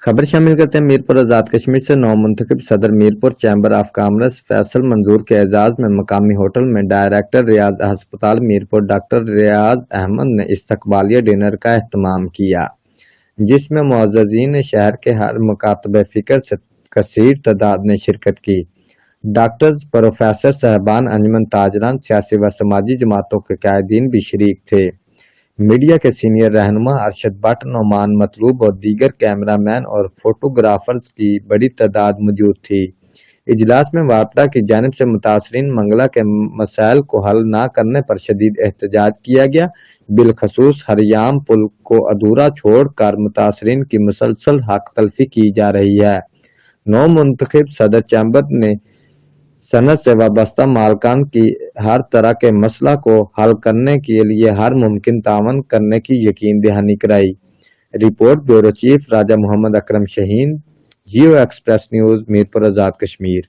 खबर शामिल करते हैं मीरपुर आजाद कश्मीर से। नौ मुंतखब सदर Mirpur chamber of commerce Faisal मंजूर के एजाज में मकामी होटल में डायरेक्टर रियाज हस्पताल मीरपुर डॉक्टर रियाज अहमद ने इस्तकबालिया डिनर का एहतमाम किया, जिसमें मुअज़्ज़ज़ीन शहर के हर मकातब फिक्र से कसीर तादाद ने शिरकत की। डॉक्टर्स, प्रोफेसर साहबान, अंजुमन ताजरान, सियासी व समाजी जमातों के कायदीन भी शरीक थे। मीडिया के सीनियर रहनुमा अरशद भट्ट, नोमान मतलूब और दीगर कैमरामैन और फोटोग्राफर्स की बड़ी तादाद मौजूद थी। इजलास में वापडा की जानिब से मुतासरीन मंगला के मसाइल को हल न करने पर शदीद एहतजाज किया गया। बिलखसूस हरियाम पुल को अधूरा छोड़ कर मुतासरीन की मुसलसल हक तलफी की जा रही है। नौ मुंतखब सदर चैम्बर ने सनत से वाबस्ता मालकान की हर तरह के मसला को हल करने के लिए हर मुमकिन तावन करने की यकीन दहानी कराई। रिपोर्ट ब्यूरो चीफ राजा मोहम्मद अकरम शहीन, जियो एक्सप्रेस न्यूज, मीरपुर आजाद कश्मीर।